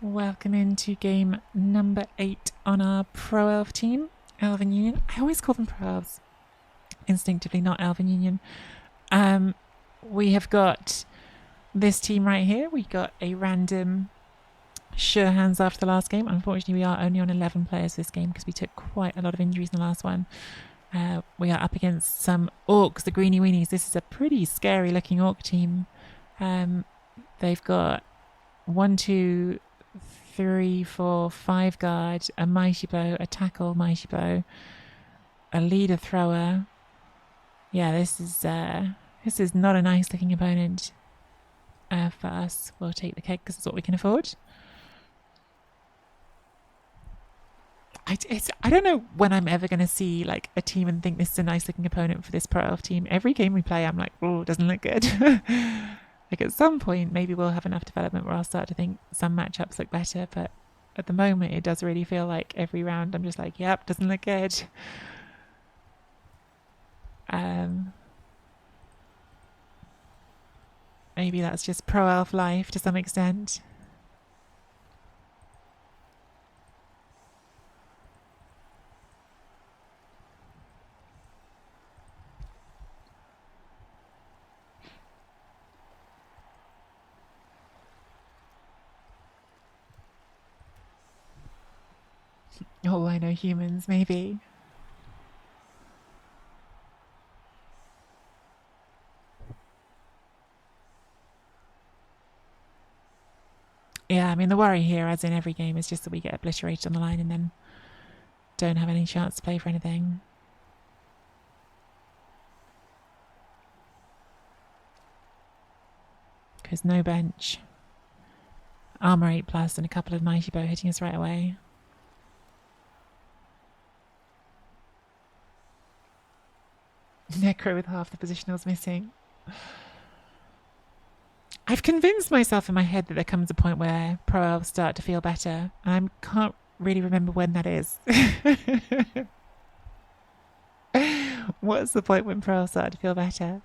Welcome into game number 8 on our Pro Elf team, Elven Union. I always call them Pro Elves, instinctively, not Elven Union. We have got this team right here. We got a random sure hands after the last game. Unfortunately, we are only on 11 players this game because we took quite a lot of injuries in the last one. We are up against some orcs, the greeny weenies. This is a pretty scary looking orc team. They've got 1, 2, 3, 4, 5 guard, a mighty blow, a tackle mighty blow, a leader thrower. Yeah, this is not a nice looking opponent for us. We'll take the cake because it's what we can afford. I don't know when I'm ever going to see like a team and think this is a nice looking opponent for this Pro Elf team. Every game we play, I'm like, oh, it doesn't look good. Like at some point, maybe we'll have enough development where I'll start to think some matchups look better. But at the moment, it does really feel like every round I'm just like, yep, doesn't look good. Maybe that's just Pro Elf life to some extent. Oh, I know humans, maybe. Yeah, I mean, the worry here, as in every game, is just that we get obliterated on the line and then don't have any chance to play for anything. Because no bench. Armor 8+ and a couple of mighty bow hitting us right away. Necro with half the positionals missing. I've convinced myself in my head that there comes a point where Pro Elves start to feel better. And I can't really remember when that is. What's the point when Pro Elves start to feel better?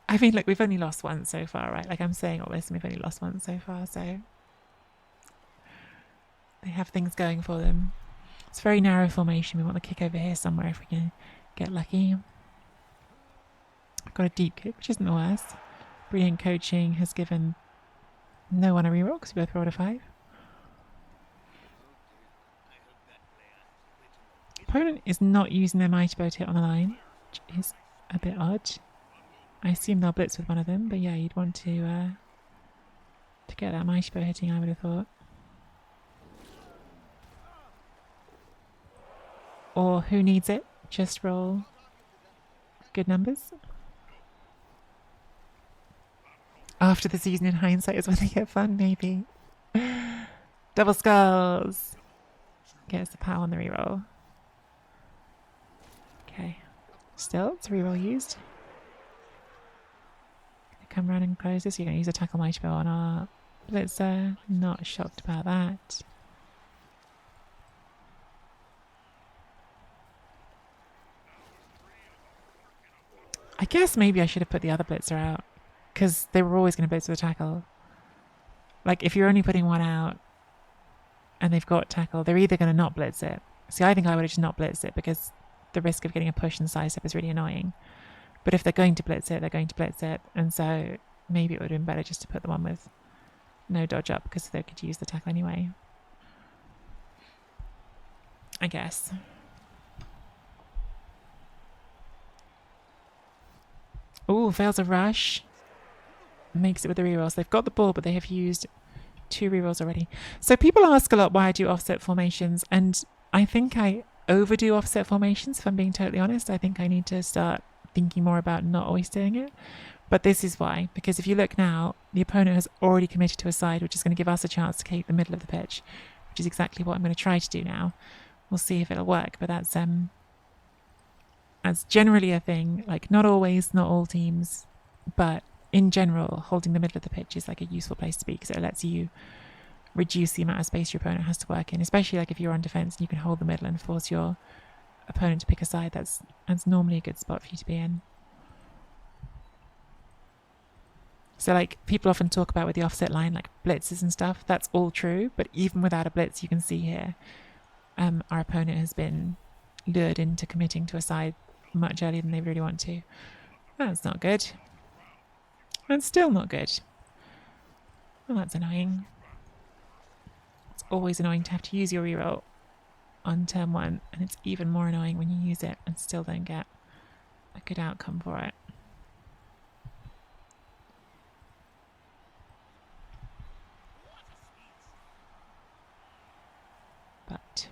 I mean, look, we've only lost once so far, right? Like I'm saying all this and we've only lost once so far, so they have things going for them. It's a very narrow formation. We want the kick over here somewhere if we can get lucky. I've got a deep kick, which isn't the worst. Brilliant coaching has given no one a reroll because we both rolled a 5. Opponent is not using their mighty bow to hit on the line, which is a bit odd. I assume they'll blitz with one of them, but yeah, you'd want to get that mighty bow hitting, I would have thought. Or who needs it? Just roll good numbers. After the season in hindsight is when they get fun, maybe. Double skulls. Gets the power on the reroll. Okay. Still, it's a reroll used. Gonna come around and close this. You're going to use a tackle mighty bow on our blitzer. Not shocked about that. I guess maybe I should have put the other blitzer out because they were always going to blitz with a tackle. Like if you're only putting one out and they've got tackle, they're either going to not blitz it. See, I think I would have just not blitzed it because the risk of getting a push and sidestep is really annoying. But if they're going to blitz it, they're going to blitz it. And so maybe it would have been better just to put the one with no dodge up because they could use the tackle anyway. I guess. Ooh, fails a rush. Makes it with the rerolls. They've got the ball, but they have used 2 rerolls already. So people ask a lot why I do offset formations, and I think I overdo offset formations, if I'm being totally honest. I think I need to start thinking more about not always doing it. But this is why, because if you look now, the opponent has already committed to a side, which is going to give us a chance to take the middle of the pitch, which is exactly what I'm going to try to do now. We'll see if it'll work, but that's generally a thing. Like not always, not all teams, but in general, holding the middle of the pitch is like a useful place to be because it lets you reduce the amount of space your opponent has to work in, especially like if you're on defense and you can hold the middle and force your opponent to pick a side. That's normally a good spot for you to be in. So like people often talk about with the offset line, like blitzes and stuff, that's all true. But even without a blitz, you can see here, our opponent has been lured into committing to a side much earlier than they really want to. That's not good. That's still not good. Well, that's annoying. It's always annoying to have to use your reroll on turn 1, and it's even more annoying when you use it and still don't get a good outcome for it. But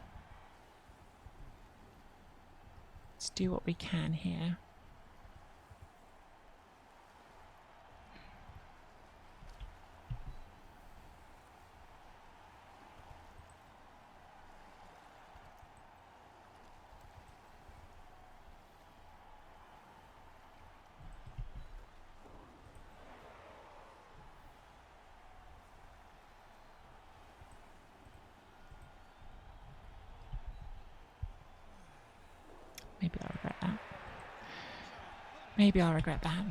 let's do what we can here. Maybe I'll regret that. Maybe I'll regret that.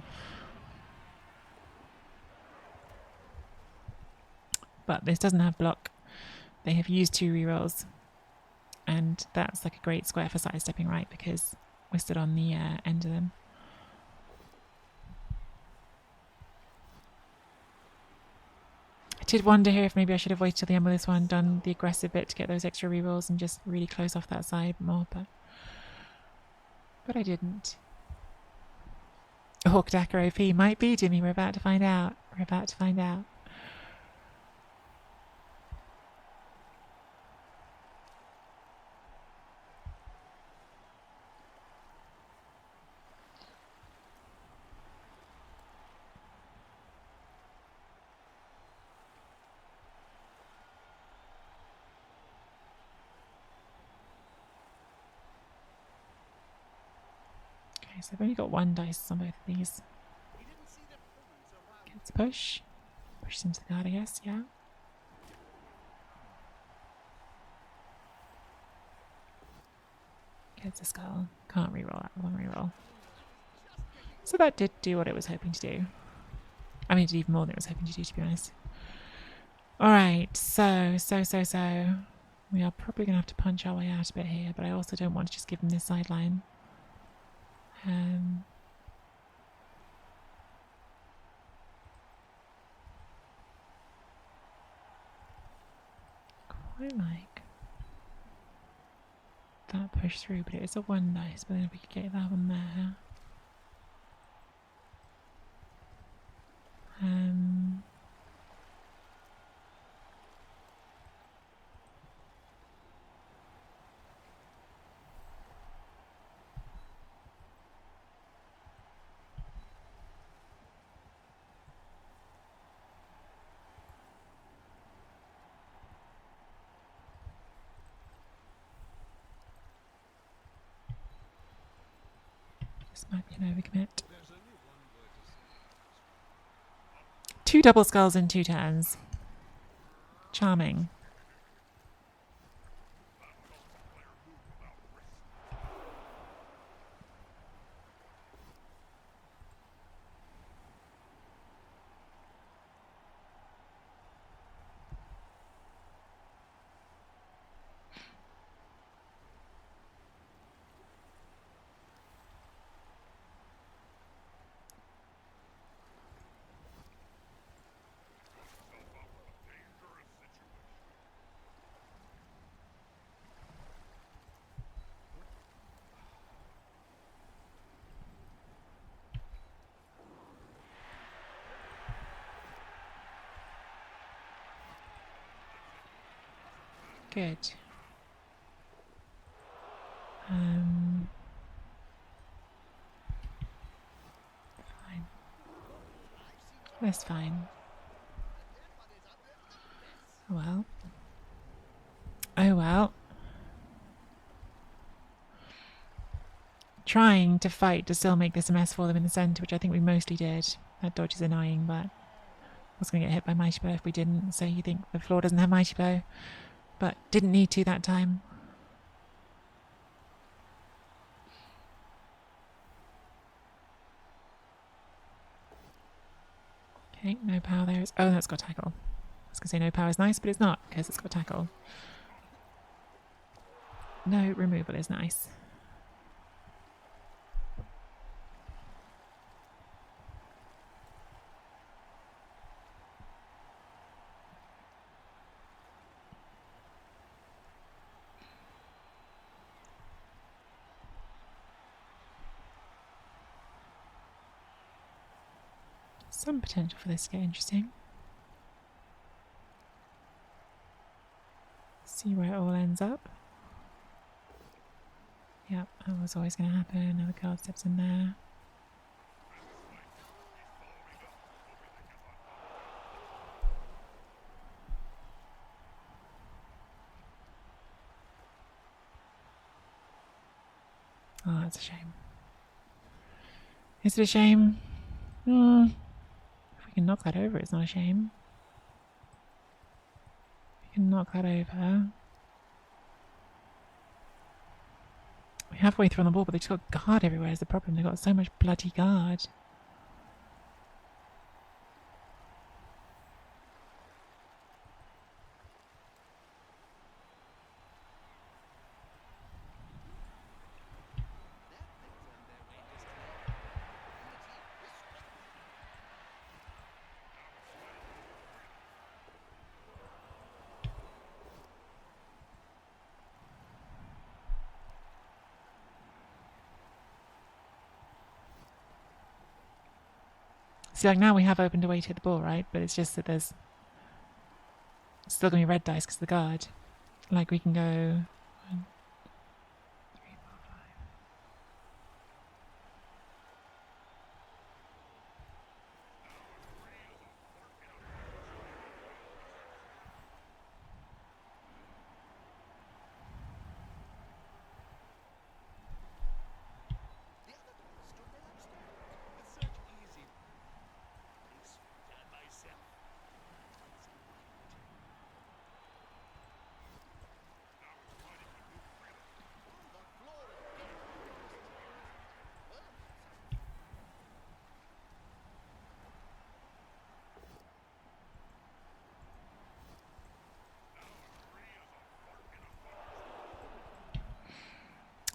But this doesn't have block. They have used 2 rerolls. And that's like a great square for sidestepping, right? Because we're stood on the end of them. I did wonder here if maybe I should have waited till the end of this one, done the aggressive bit to get those extra rerolls and just really close off that side more, but I didn't. Orc Dacker OP might be, Jimmy. We're about to find out. We're about to find out. Okay, so I've only got 1 dice on both of these. Gets a push. Push into the guard, I guess, yeah. Gets a skull. Can't reroll that one reroll. So that did do what it was hoping to do. I mean, it did even more than it was hoping to do, to be honest. Alright, so. We are probably going to have to punch our way out a bit here, but I also don't want to just give them this sideline. Quite like that push through, but it is a 1 dice, but then if we could get that one there. This might be an overcommit. 2 double skulls in 2 turns. Charming. Good. Fine. That's fine. Oh well. Oh well. Trying to fight to still make this a mess for them in the centre, which I think we mostly did. That dodge is annoying, but I was going to get hit by Mighty Blow if we didn't, so you think the floor doesn't have Mighty Blow. But didn't need to that time. Okay, no power there. Oh, that's got tackle. I was going to say no power is nice, but it's not because it's got tackle. No removal is nice. Some potential for this to get interesting. See where it all ends up. Yep, that was always going to happen. Another card steps in there. Oh, that's a shame. Is it a shame? If we can knock that over, it's not a shame. We can knock that over. We're halfway through on the ball, but they've just got guard everywhere is the problem. They've got so much bloody guard. See, like now we have opened a way to hit the ball, right? But it's just that there's still going to be red dice because of the guard. Like we can go 1, 3, 4, 5.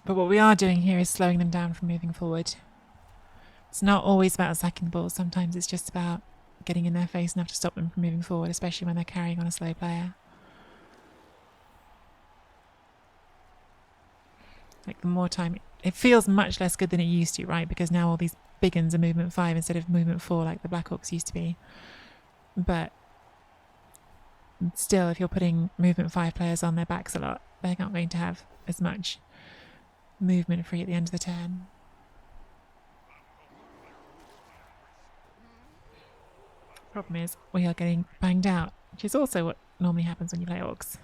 But what we are doing here is slowing them down from moving forward. It's not always about sacking the ball. Sometimes it's just about getting in their face enough to stop them from moving forward, especially when they're carrying on a slow player. Like the more time, it feels much less good than it used to, right? Because now all these big uns are movement 5 instead of movement 4 like the Black Orcs used to be. But still, if you're putting movement 5 players on their backs a lot, they're not going to have as much movement free at the end of the turn. Problem is, we are getting banged out, which is also what normally happens when you play orcs.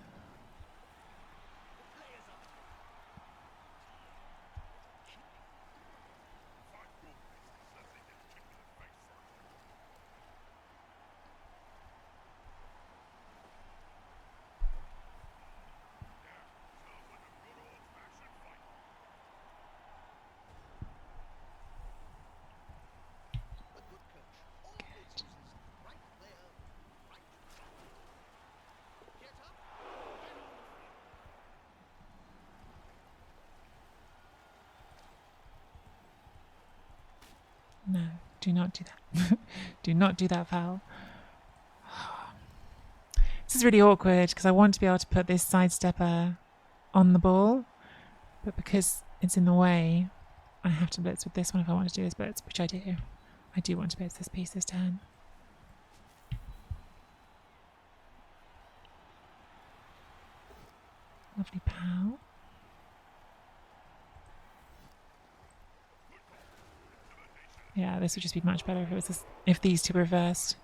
No, do not do that. Do not do that, foul. This is really awkward because I want to be able to put this sidestepper on the ball, but because it's in the way, I have to blitz with this one if I want to do this blitz, which I do. I do want to blitz this piece this turn. Lovely pow. Yeah, this would just be much better if it was this, if these two were reversed.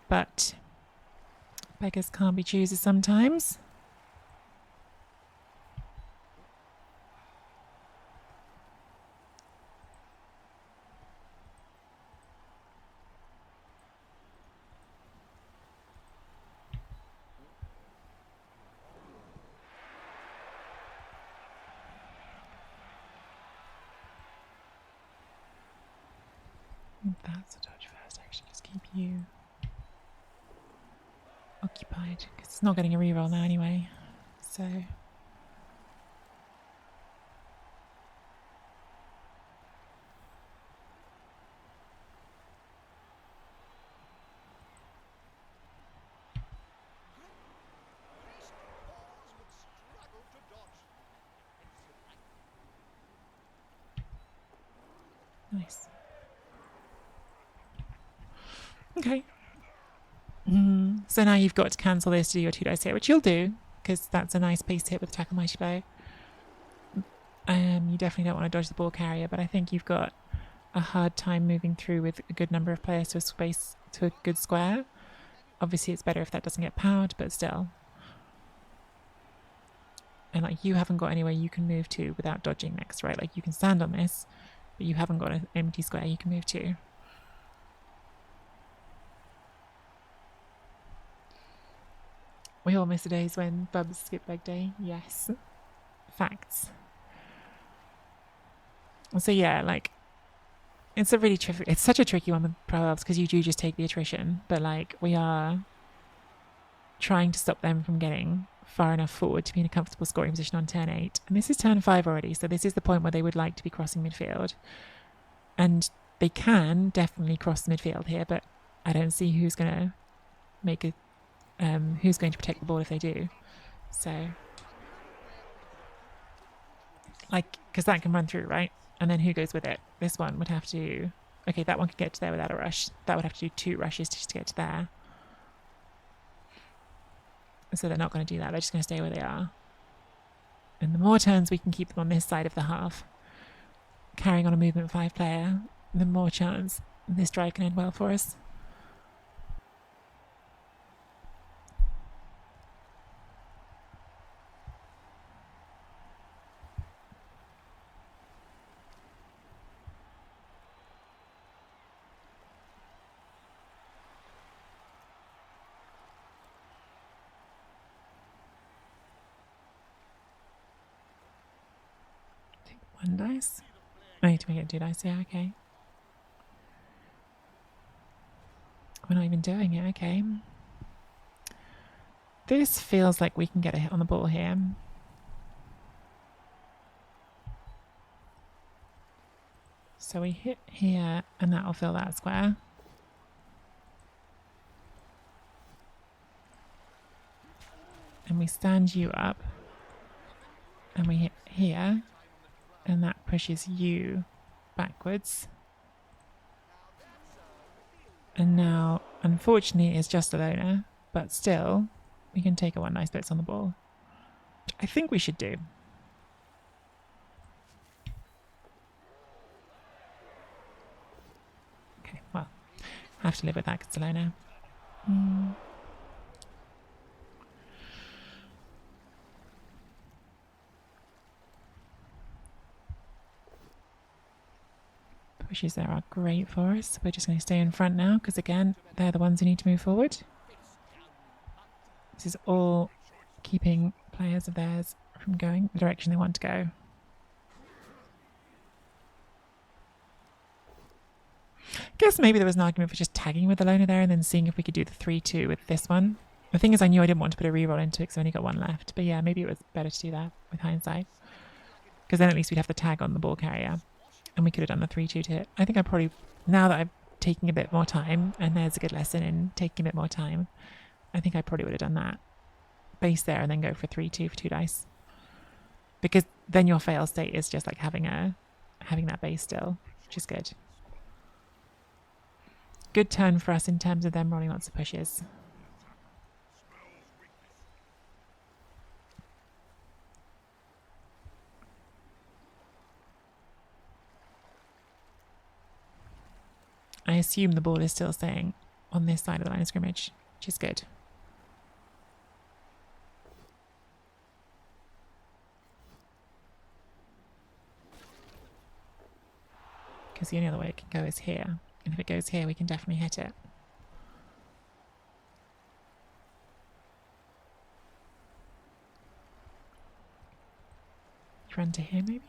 But beggars can't be choosers sometimes. That's a dodge first. Actually, just keep you occupied because it's not getting a reroll now anyway. So. Nice. Okay. So now you've got to cancel this to do your 2 dice hit, which you'll do, because that's a nice base hit with Tackle Mighty Blow. You definitely don't want to dodge the ball carrier, but I think you've got a hard time moving through with a good number of players to a space, to a good square. Obviously, it's better if that doesn't get powered, but still. And like, you haven't got anywhere you can move to without dodging next, right? Like, you can stand on this, but you haven't got an empty square you can move to. We all miss the days when Bubs skipped leg day. Yes. Facts. So yeah, like, it's a really it's such a tricky one with Pro Elves because you do just take the attrition, but like, we are trying to stop them from getting far enough forward to be in a comfortable scoring position on turn 8. And this is turn 5 already, so this is the point where they would like to be crossing midfield. And they can definitely cross the midfield here, but I don't see who's going to make a who's going to protect the ball if they do. So, like, because that can run through, right? And then who goes with it? This one would have to... Okay, that one could get to there without a rush. That would have to do 2 rushes just to get to there. So they're not going to do that. They're just going to stay where they are. And the more turns we can keep them on this side of the half, carrying on a movement 5 player, the more chance this drive can end well for us. Take 1 dice. I need to make it 2 dice, yeah, okay. We're not even doing it, okay. This feels like we can get a hit on the ball here. So we hit here, and that'll fill that square. And we stand you up, and we hit here, and that pushes you backwards. And now, unfortunately, it's just a loner, but still, we can take a 1 nice bits on the ball. Which I think we should do. Okay, well, I have to live with that because it's a loner. Pushes there are great for us. We're just going to stay in front now because, again, they're the ones who need to move forward. This is all keeping players of theirs from going the direction they want to go. Guess maybe there was an argument for just tagging with the loner there and then seeing if we could do the 3-2 with this one. The thing is, I knew I didn't want to put a reroll into it because I've only got 1 left. But yeah, maybe it was better to do that with hindsight. Because then at least we'd have the tag on the ball carrier. And we could have done the 3-2 to hit. I think I probably, now that I'm taking a bit more time, and there's a good lesson in taking a bit more time, I think I probably would have done that. Base there and then go for 3-2 for 2 dice. Because then your fail state is just like having that base still, which is good. Good turn for us in terms of them rolling lots of pushes. I assume the ball is still staying on this side of the line of scrimmage, which is good. Because the only other way it can go is here. And if it goes here, we can definitely hit it. Run to here, maybe?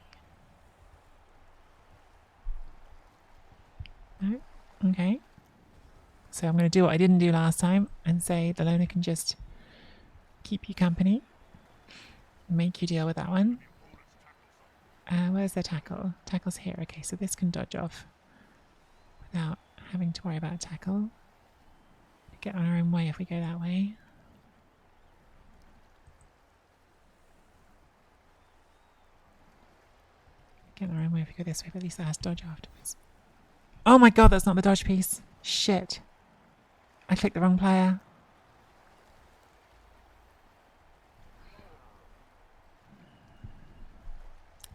No? Okay. So I'm going to do what I didn't do last time and say the loner can just keep you company. Make you deal with that one. Where's the tackle? Tackle's here. Okay, so this can dodge off without having to worry about tackle. Get on our own way if we go that way. Get on our own way if we go this way, but at least that has dodge afterwards. Oh my god, that's not the dodge piece. Shit. I clicked the wrong player.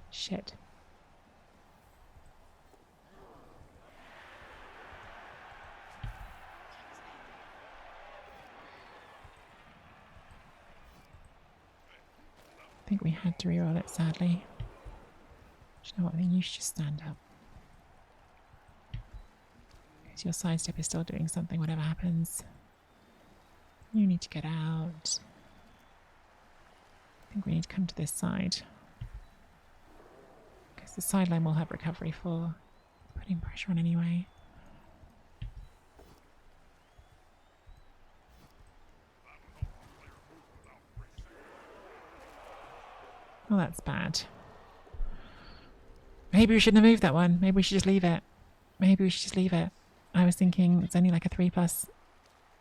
Shit. I think we had to reroll it, sadly. Do you know what? I think you should just stand up. Because your sidestep is still doing something, whatever happens. You need to get out. I think we need to come to this side. Because the sideline will have recovery for putting pressure on anyway. Well, that's bad. Maybe we shouldn't have moved that one. Maybe we should just leave it. Maybe we should just leave it. I was thinking it's only like a 3+.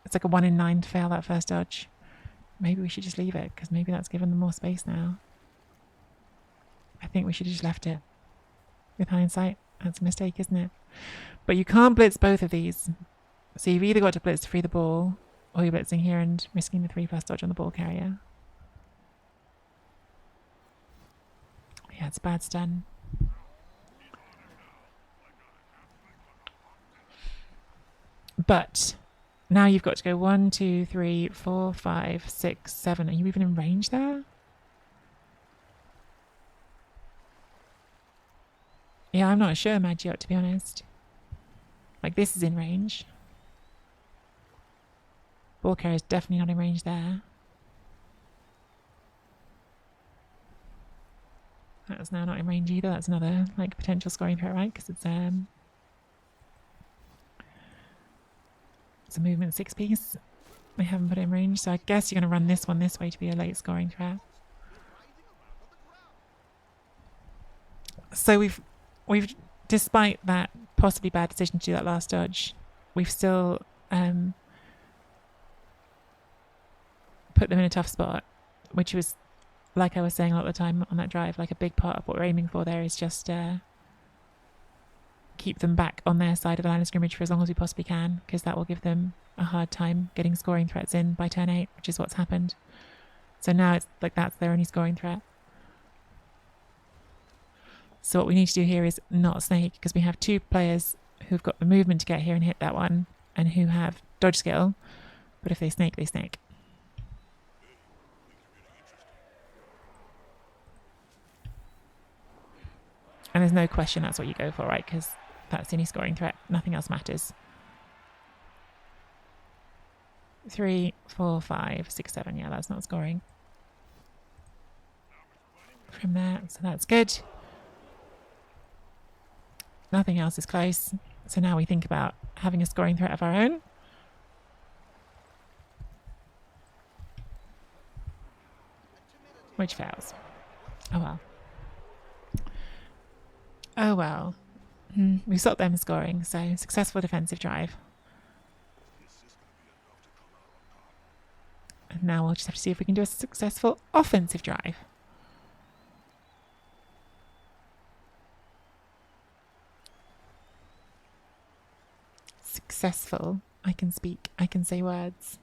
It's like a 1 in 9 to fail that first dodge. Maybe we should just leave it, because maybe that's given them more space now. I think we should have just left it. With hindsight, that's a mistake, isn't it? But you can't blitz both of these. So you've either got to blitz to free the ball, or you're blitzing here and risking the 3+ dodge on the ball carrier. Yeah, it's bad stun. But now you've got to go 1, 2, 3, 4, 5, 6, 7. Are you even in range there? Yeah, I'm not sure, Magiot, to be honest. Like, this is in range. Ball carrier is definitely not in range there. That's now not in range either. That's another, like, potential scoring threat, right? Because it's a movement 6 piece. They haven't put it in range, so I guess you're going to run this one this way to be a late scoring threat. So we've despite that possibly bad decision to do that last dodge, we've still put them in a tough spot, which was, like I was saying a lot of the time on that drive, like a big part of what we're aiming for there is just keep them back on their side of the line of scrimmage for as long as we possibly can, because that will give them a hard time getting scoring threats in by turn 8, which is what's happened. So now it's like that's their only scoring threat. So what we need to do here is not snake, because we have 2 players who've got the movement to get here and hit that one, and who have dodge skill, but if they snake, they snake. And there's no question that's what you go for, right? Because that's the only scoring threat. Nothing else matters. 3, 4, 5, 6, 7. Yeah, that's not scoring. From there, so that's good. Nothing else is close. So now we think about having a scoring threat of our own. Which fails. Oh well. Oh well. We stopped them scoring, so successful defensive drive. And now we'll just have to see if we can do a successful offensive drive. Successful. I can speak. I can say words.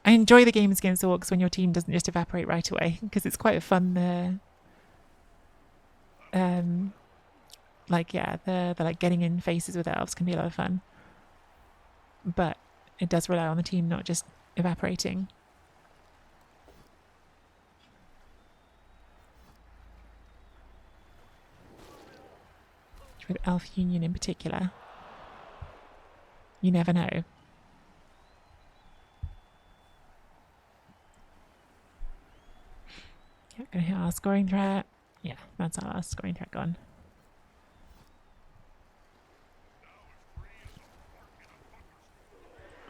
I enjoy the games against orcs when your team doesn't just evaporate right away, because it's quite a fun the like getting in faces with elves can be a lot of fun, but it does rely on the team not just evaporating. with Elf Union in particular. You never know. Yeah, gonna hit our scoring threat. Yeah, that's our last scoring threat gone.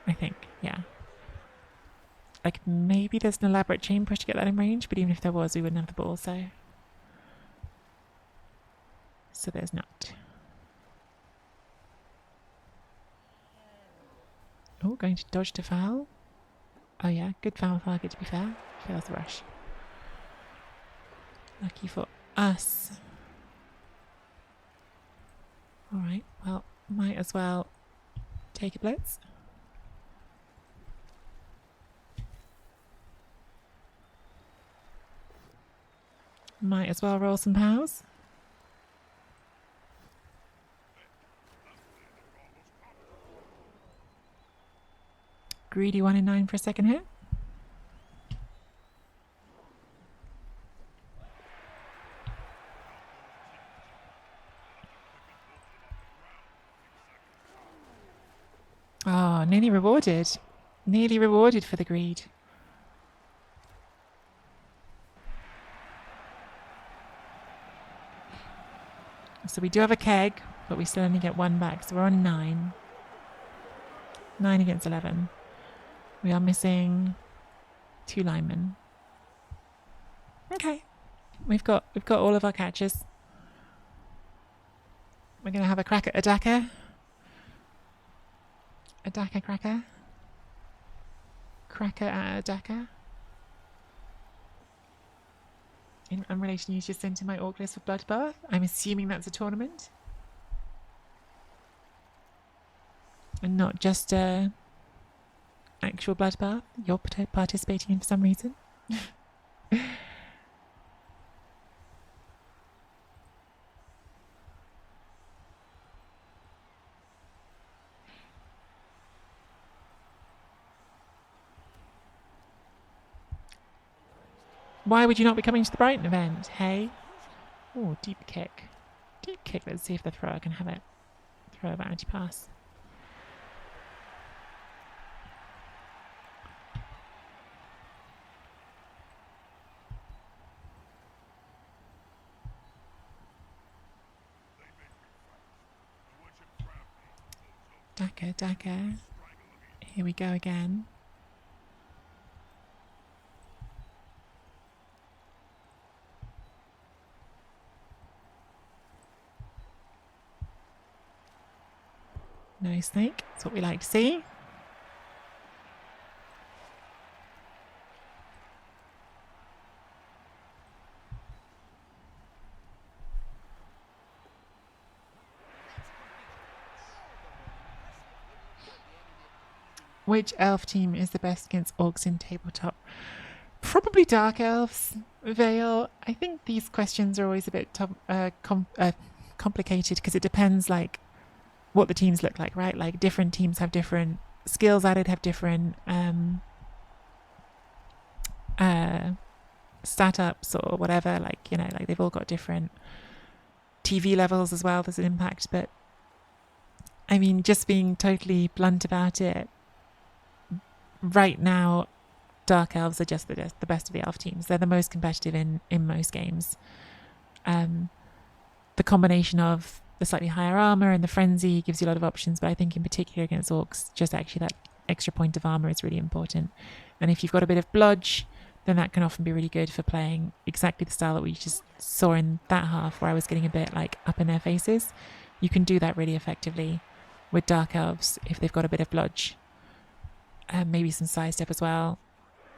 I think, yeah. Like, maybe there's an elaborate chain push to get that in range, but even if there was, we wouldn't have the ball, so... So there's not. Oh, going to dodge to foul. Oh yeah, good foul target to be fair. Fails the rush. Lucky for us. Alright, well, might as well take a blitz. Might as well roll some pows. Greedy 1 in 9 for a second hit. Oh, nearly rewarded. Nearly rewarded for the greed. So we do have a keg, but we still only get 1 back. So we're on 9. 9 against 11. We are missing 2 linemen. Okay. We've got all of our catches. We're going to have a crack at a Daka. A Daka cracker. Cracker at a Daka. In relation, you just sent in my orc list for Bloodbath. I'm assuming that's a tournament. And not just a actual Bloodbath you're participating in for some reason. Why would you not be coming to the Brighton event? Hey? Oh, deep kick. Deep kick. Let's see if the thrower can have it. Throw of anti-pass. Daka, Daka. Here we go again. No snake. That's what we like to see. Which elf team is the best against orcs in tabletop? Probably dark elves. Vale. I think these questions are always a bit complicated because it depends, like, what the teams look like, right? Like, different teams have different skills added, have different stat ups or whatever. Like, you know, like they've all got different TV levels as well. There's an impact, but I mean, just being totally blunt about it, right now, dark elves are just the best of the elf teams. They're the most competitive in most games. The combination of the slightly higher armor and the frenzy gives you a lot of options, but I think in particular against orcs, just actually that extra point of armor is really important. And if you've got a bit of bludge, then that can often be really good for playing exactly the style that we just saw in that half, where I was getting a bit like up in their faces. You can do that really effectively with dark elves if they've got a bit of bludge. Maybe some sidestep as well.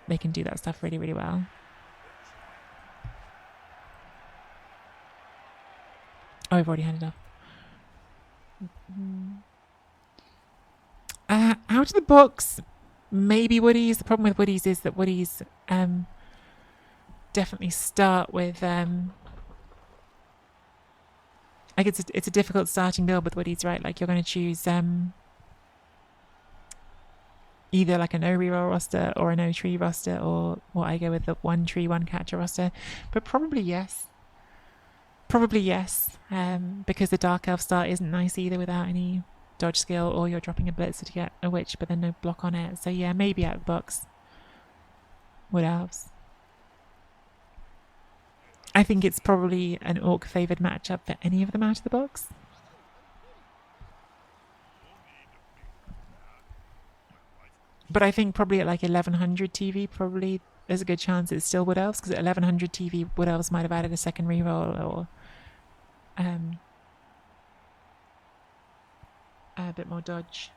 They can do that stuff really, really well. Oh, I've already handed off. Out of the box, maybe woodies. The problem with woodies is that woodies definitely start with like it's a difficult starting build with woodies, right? Like you're going to choose either like a no reroll roster or a no tree roster, or what I go with the 1 tree 1 catcher roster. But probably yes. Probably yes, because the Dark Elf start isn't nice either without any dodge skill, or you're dropping a blitzer to get a witch but then no block on it. So yeah, maybe out of the box. Wood Elves. I think it's probably an Orc favoured matchup for any of them out of the box. But I think probably at like 1100 TV, probably there's a good chance it's still Wood Elves, because at 1100 TV, Wood Elves might have added a second reroll or a bit more dodge.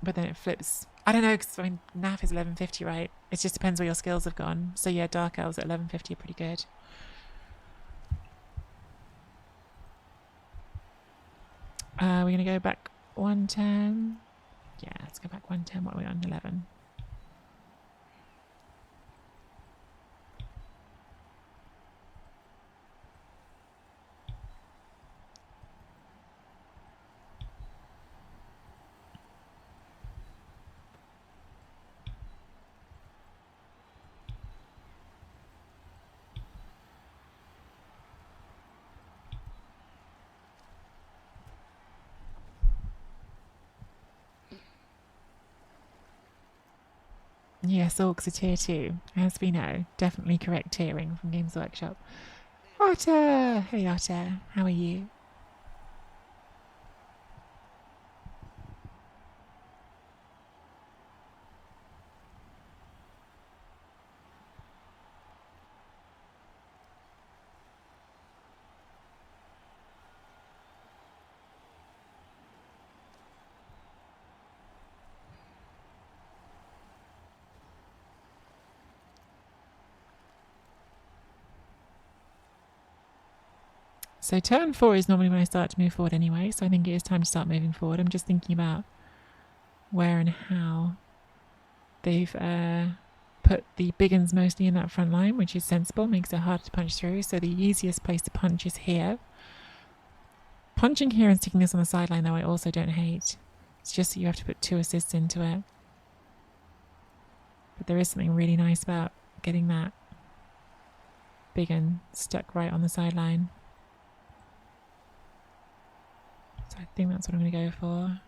But then it flips. I don't know, because I mean, NAF is 1150, right? It just depends where your skills have gone. So yeah, Dark Elves at 1150 are pretty good. We're going to go back 110. Yeah, let's go back 110. What are we on? 11. Yes, Orcs are tier 2, as we know. Definitely correct tiering from Games Workshop. Otter! Hey Otter, how are you? So turn 4 is normally when I start to move forward anyway, so I think it is time to start moving forward. I'm just thinking about where and how they've put the big uns mostly in that front line, which is sensible, makes it harder to punch through. So the easiest place to punch is here. Punching here and sticking this on the sideline, though, I also don't hate. It's just that you have to put 2 assists into it. But there is something really nice about getting that big un stuck right on the sideline. So I think that's what I'm going to go for.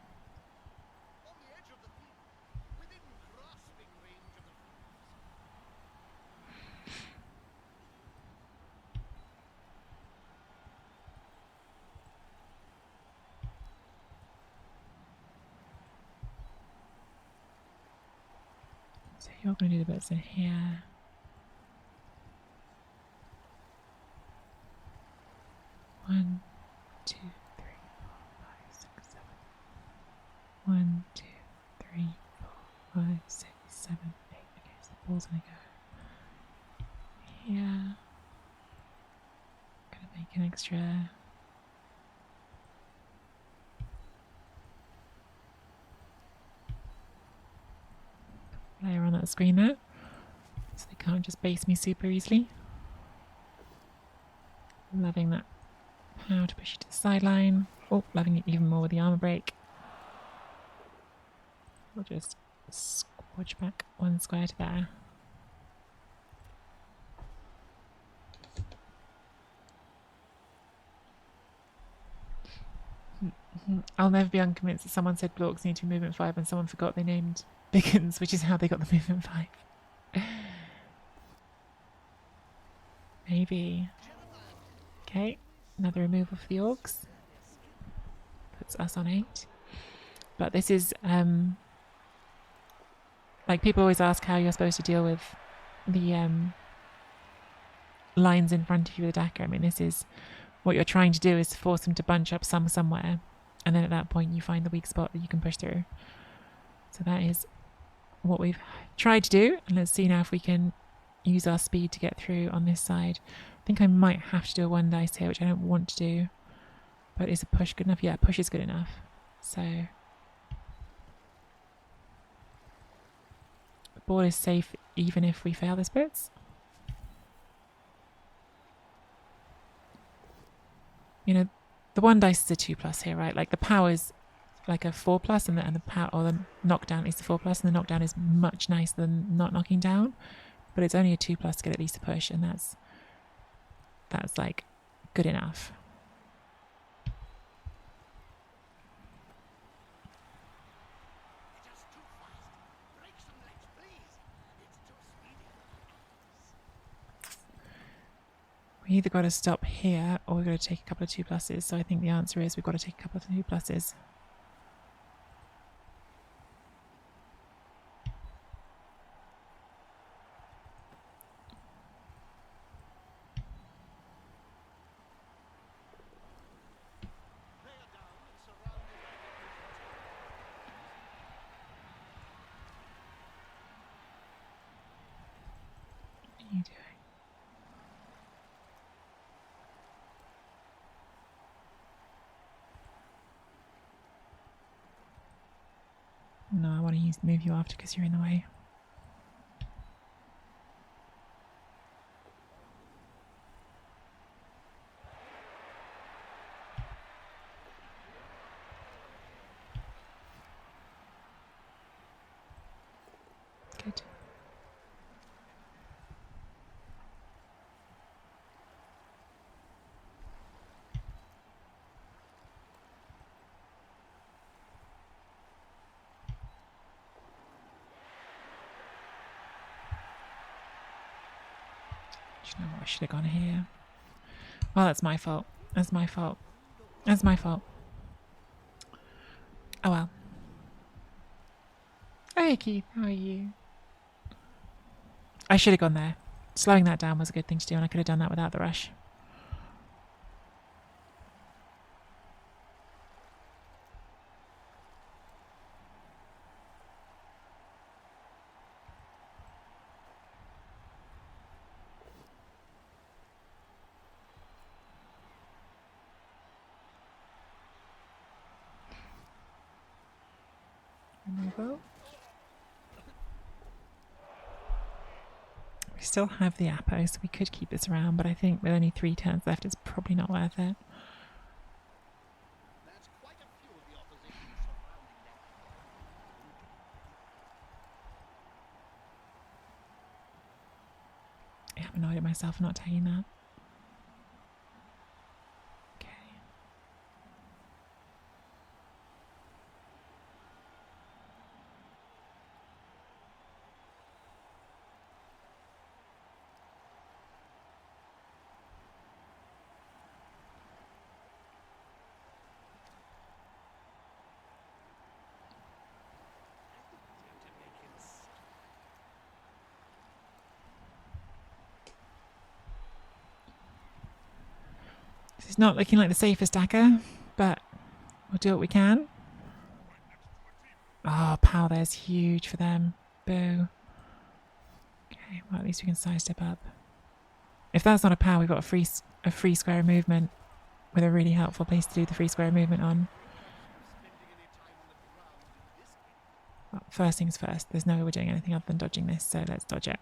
So you're going to do the bits in here. One, two, three, four, 5, 6, 7. 1, 2, 3, 4, 5, 6, 7, 8. Okay, so the ball's going to go here. Going to make an extra layer on that screen there, so they can't just base me super easily. Loving that power to push you to the sideline. Oh, loving it even more with the armor break. We'll just squash back 1 square to there. I'll never be unconvinced that someone said blocks need to be movement 5 and someone forgot they named Biggins, which is how they got the movement 5. Maybe. Okay, another removal for the orcs. Puts us on 8. But this is, like, people always ask how you're supposed to deal with the lines in front of you with a Dagger. I mean, this is what you're trying to do, is force them to bunch up somewhere, and then at that point you find the weak spot that you can push through. So that is what we've tried to do, and let's see now if we can use our speed to get through on this side. I think I might have to do a 1 dice here, which I don't want to do, but is a push good enough? Yeah, push is good enough. So the board is safe even if we fail the spirits. You know, the 1 dice is a 2+ here, right? Like, the power is like a 4+, and the power, or the knockdown is the 4+, and the knockdown is much nicer than not knocking down. But it's only a 2+ to get at least a push, and that's that's like good enough. We either got to stop here or we've got to take a couple of 2+s. So I think the answer is we've got to take a couple of 2+s. What are you doing? No, I want to move you after because you're in the way. Good. Do you know what? I should have gone here. Well, that's my fault. That's my fault. That's my fault. Oh well. Hey Keith, how are you? I should have gone there. Slowing that down was a good thing to do, and I could have done that without the rush. Removal. We still have the Apo, so we could keep this around, but I think with only 3 turns left, it's probably not worth it. Yeah, I'm annoyed at myself for not taking that. Okay. This is not looking like the safest Dagger, but we'll do what we can. Oh, pow, there's huge for them. Boo. Okay, well, at least we can side step up. If that's not a power, we've got a free square of movement with a really helpful place to do the free square of movement on. Well, first things first, there's no way we're doing anything other than dodging this, so let's dodge it.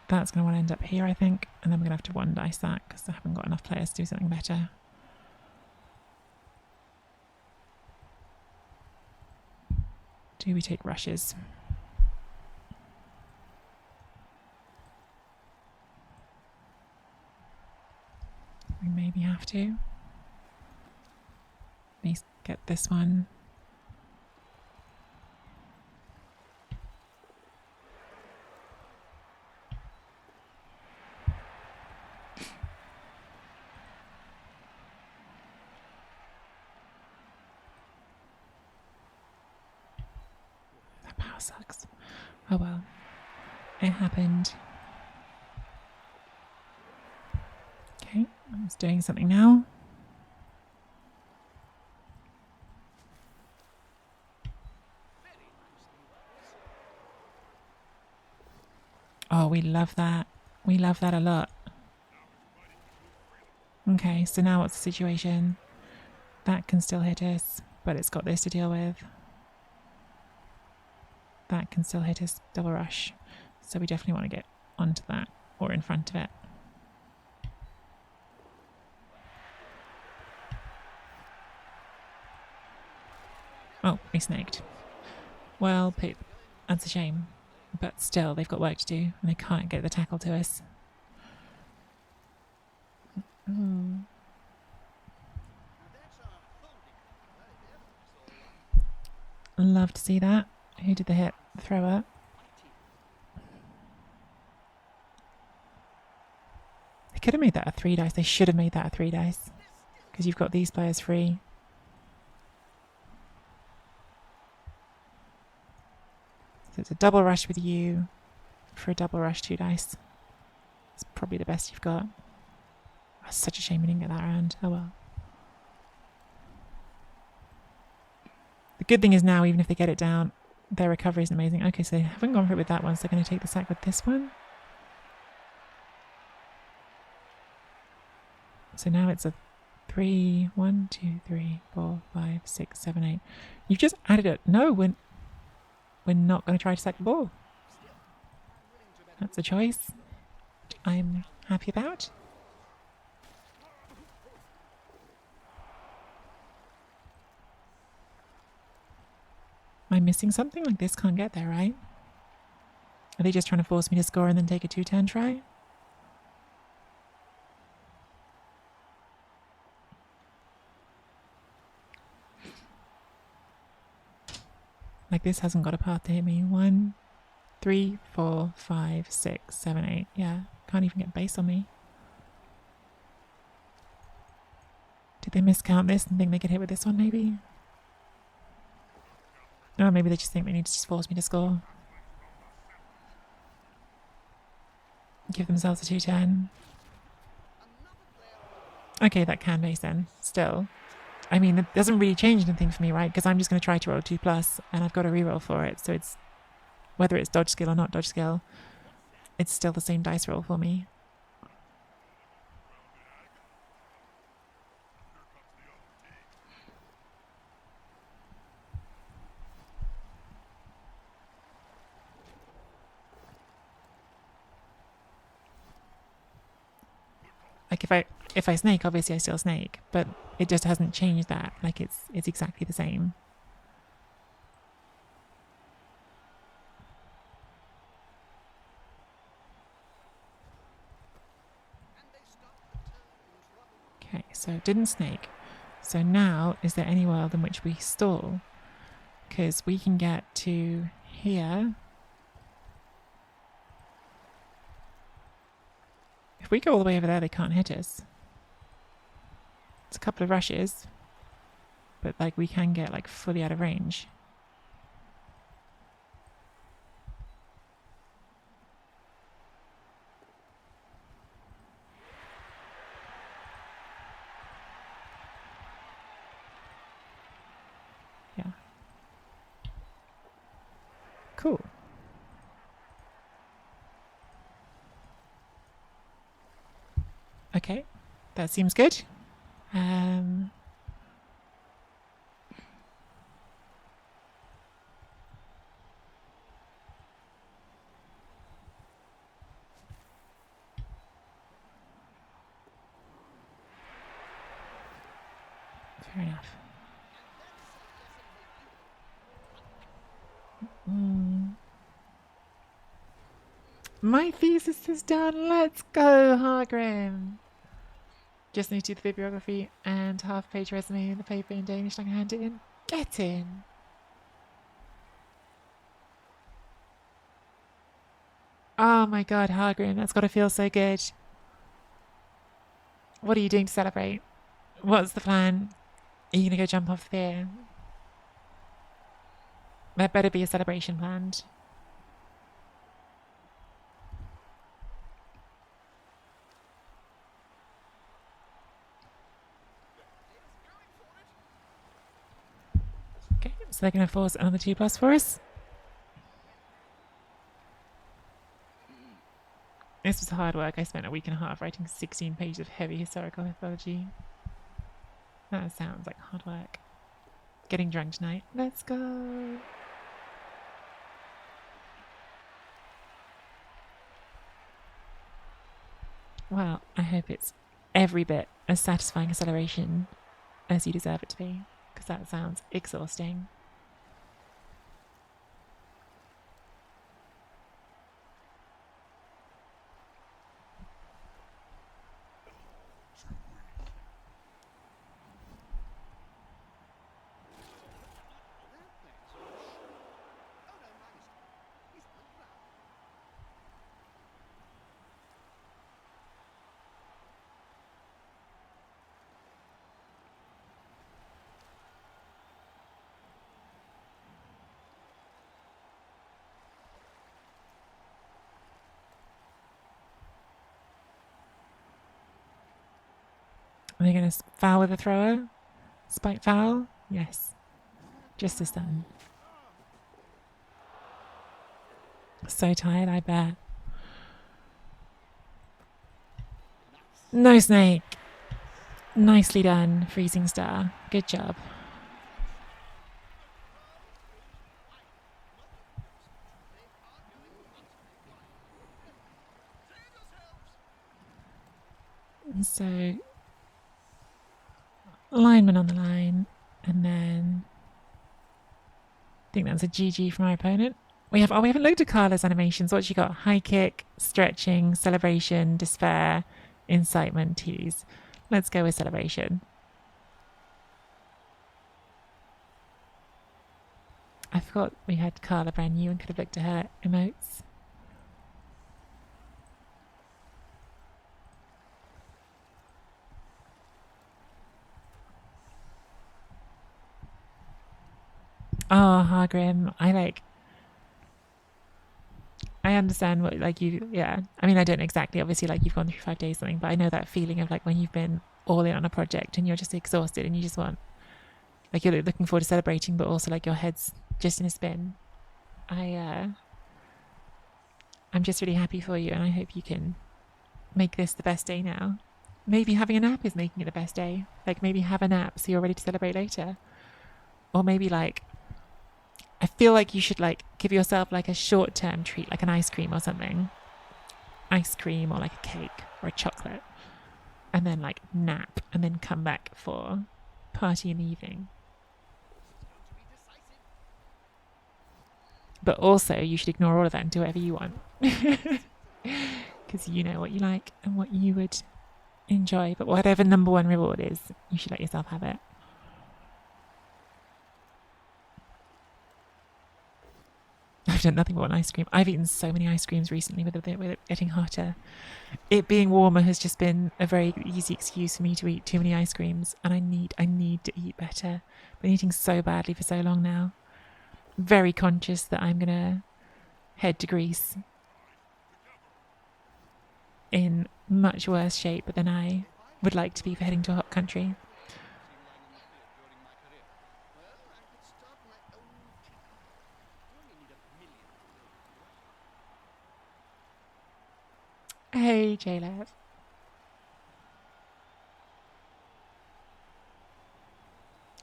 That's going to want to end up here, I think, and then we're going to have to one dice that because I haven't got enough players to do something better. Do we take rushes? We maybe have to. At least get this one. That power sucks. Oh well. It happened. Okay, it's doing something now. Oh, we love that. We love that a lot. Okay, so now what's the situation? That can still hit us, but it's got this to deal with. That can still hit us, double rush. So we definitely want to get onto that or in front of it. Oh, we snaked. Well, poop. That's a shame. But still, they've got work to do, and they can't get the tackle to us. Love to see that. Who did the hit? Thrower. They could have made that a 3 dice. They should have made that a 3 dice. Because you've got these players free. So it's a double rush with you for a double rush 2 dice. It's probably the best you've got. Oh, such a shame we didn't get that round. Oh well. The good thing is now, even if they get it down, their recovery is amazing. Okay, so they haven't gone for it with that one, so they're going to take the sack with this one. So now it's a 3, 1, 2, 3, 4, 5, 6, 7, 8. You've just added it. No, we're not going to try to sack the ball. That's a choice I'm happy about. Am I missing something? Like this can't get there, right? Are they just trying to force me to score and then take a 2-turn try? Like this hasn't got a path to hit me. 1, 3, 4, 5, 6, 7, 8. Yeah, can't even get base on me. Did they miscount this and think they could hit with this one maybe? Or maybe they just think they need to just force me to score. Give themselves a 2-10. Okay, that can base then. Still. I mean, it doesn't really change anything for me, right? Because I'm just going to try to roll 2+, and I've got a reroll for it. So it's, whether it's dodge skill or not dodge skill, it's still the same dice roll for me. Like if I snake, obviously I still snake, but it just hasn't changed that. Like it's exactly the same. Okay, so didn't snake. So now, is there any world in which we stall? Because we can get to here. If we go all the way over there, they can't hit us. It's a couple of rushes, but like we can get like fully out of range. Yeah. Cool. Okay, that seems good. Fair enough. My thesis is done. Let's go, Hargrim. Just need to do the bibliography and half-page resume in the paper in Danish. I can hand it in. Get in. Oh my god, Hargrim, that's got to feel so good. What are you doing to celebrate? What's the plan? Are you going to go jump off there? There better be a celebration planned. Okay, so they're going to force another 2+ for us. This was hard work. I spent a week and a half writing 16 pages of heavy historical mythology. That sounds like hard work. Getting drunk tonight. Let's go. Well, I hope it's every bit as satisfying a celebration as you deserve it to be, because that sounds exhausting. Are they going to foul with a thrower? Spike foul? Yes. Just as done. So tired, I bet. No snake. Nicely done, Freezing Star. Good job. So, lineman on the line, and then I think that's a GG from our opponent. We haven't looked at Carla's animations. What she got? High kick, stretching, celebration, despair, incitement, tease. Let's go with celebration. I forgot we had Carla brand new and could have looked at her emotes. Oh, Hargrim, I understand what, yeah. I mean, I don't exactly, obviously, you've gone through 5 days or something, but I know that feeling of when you've been all in on a project and you're just exhausted and you just want, you're looking forward to celebrating, but also your head's just in a spin. I'm just really happy for you, and I hope you can make this the best day now. Maybe having a nap is making it the best day. Maybe have a nap so you're ready to celebrate later. Or maybe I feel you should give yourself a short-term treat, an ice cream or something. Ice cream or a cake or a chocolate. And then nap and then come back for party in the evening. But also you should ignore all of that and do whatever you want. Because you know what you like and what you would enjoy. But whatever number one reward is, you should let yourself have it. I've done nothing but one ice cream. I've eaten so many ice creams recently with it getting hotter. It being warmer has just been a very easy excuse for me to eat too many ice creams, and I need to eat better. I've been eating so badly for so long now. Very conscious that I'm gonna head to Greece in much worse shape than I would like to be for heading to a hot country. Hey, J-Lev.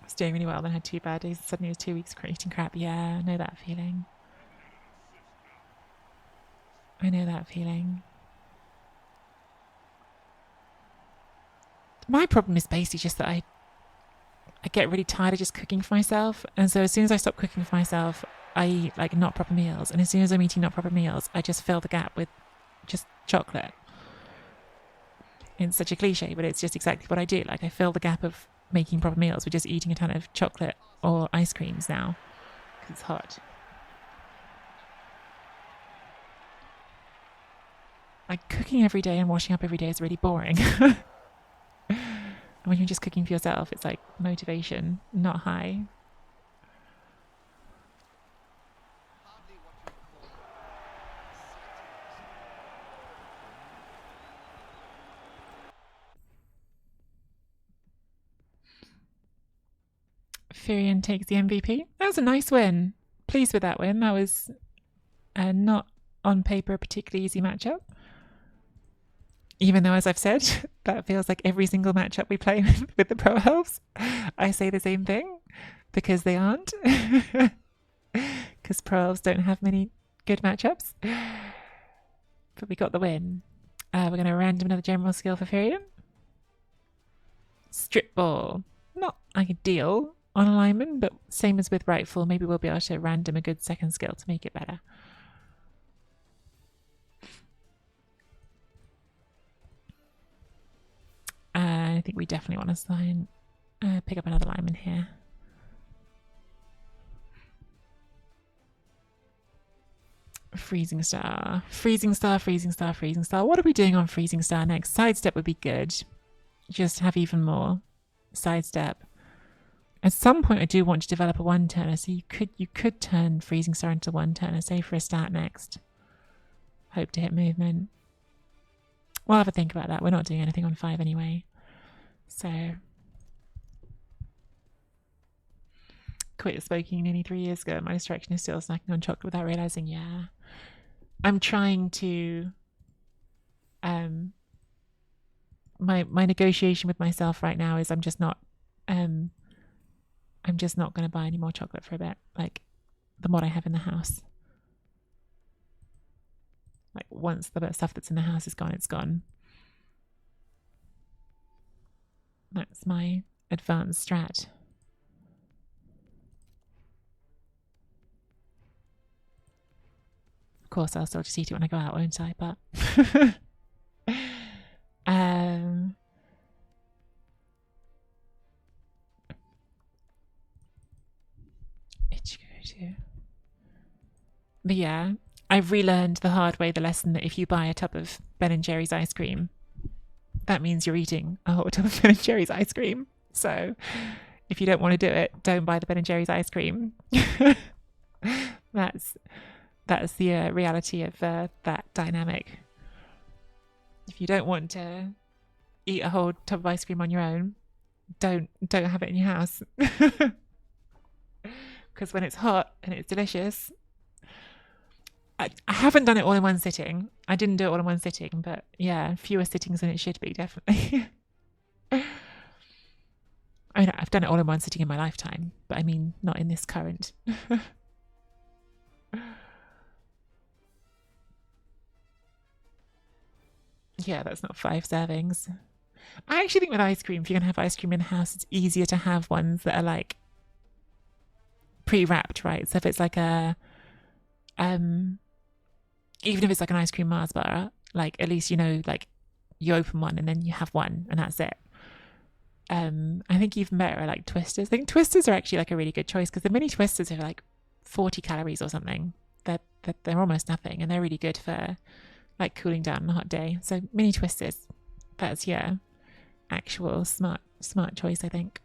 I was doing really well, then had 2 bad days. Suddenly it was 2 weeks of eating crap. Yeah, I know that feeling. My problem is basically just that I get really tired of just cooking for myself. And so as soon as I stop cooking for myself, I eat not proper meals. And as soon as I'm eating not proper meals, I just fill the gap with just chocolate. It's such a cliche, but it's just exactly what I do. I fill the gap of making proper meals with just eating a ton of chocolate or ice creams now because it's hot. Cooking every day and washing up every day is really boring. And when you're just cooking for yourself, it's motivation, not high. Firion takes the MVP. That was a nice win. Pleased with that win. That was not on paper a particularly easy matchup. Even though, as I've said, that feels like every single matchup we play with the Pro Elves. I say the same thing because they aren't. Because Pro Elves don't have many good matchups. But we got the win. We're going to random another general skill for Firion. Strip Ball. Not ideal on alignment, but same as with Rightful, maybe we'll be able to random a good second skill to make it better. I think we definitely want to pick up another lineman here. Freezing Star. Freezing Star, Freezing Star, Freezing Star. What are we doing on Freezing Star next? Sidestep would be good. Just have even more sidestep. At some point I do want to develop a one-turner, so you could turn Freezing Star into one-turner, say for a start next. Hope to hit movement. We'll have a think about that. We're not doing anything on 5 anyway. So, quit smoking nearly 3 years ago. My distraction is still snacking on chocolate without realizing. Yeah, I'm trying to. My negotiation with myself right now is I'm just not going to buy any more chocolate for a bit. Like the what I have in the house. Like once the stuff that's in the house is gone, it's gone. That's my advanced strat. Of course, I'll still just eat it when I go out, won't I? But but yeah, I've relearned the hard way the lesson that if you buy a tub of Ben and Jerry's ice cream, that means you're eating a whole tub of Ben and Jerry's ice cream. So if you don't want to do it, don't buy the Ben and Jerry's ice cream. That's the reality of that dynamic. If you don't want to eat a whole tub of ice cream on your own, don't have it in your house. Because when it's hot and it's delicious, I haven't done it all in one sitting. I didn't do it all in one sitting, but yeah, fewer sittings than it should be, definitely. I mean, I've done it all in one sitting in my lifetime, but I mean, not in this current. Yeah, that's not 5 servings. I actually think with ice cream, if you're going to have ice cream in the house, it's easier to have ones that are like pre-wrapped, right? So if it's like a even if it's like an ice cream Mars bar, like at least you know, like you open one and then you have one and that's it. I think even better are like twisters. I think twisters are actually like a really good choice because the mini twisters are like 40 calories or something. They're almost nothing and they're really good for like cooling down on a hot day. So mini twisters, that's actual smart choice, I think.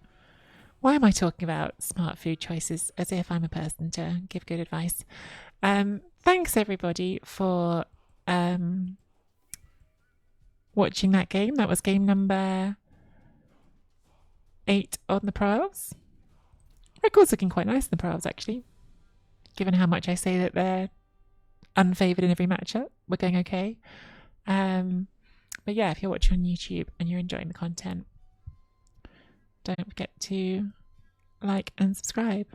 Why am I talking about smart food choices as if I'm a person to give good advice? Thanks everybody for watching that game. That was game number 8 on the Pro Elves. Record's looking quite nice in the Pro Elves actually. Given how much I say that they're unfavoured in every matchup, we're going okay. But yeah, if you're watching on YouTube and you're enjoying the content, don't forget to like and subscribe.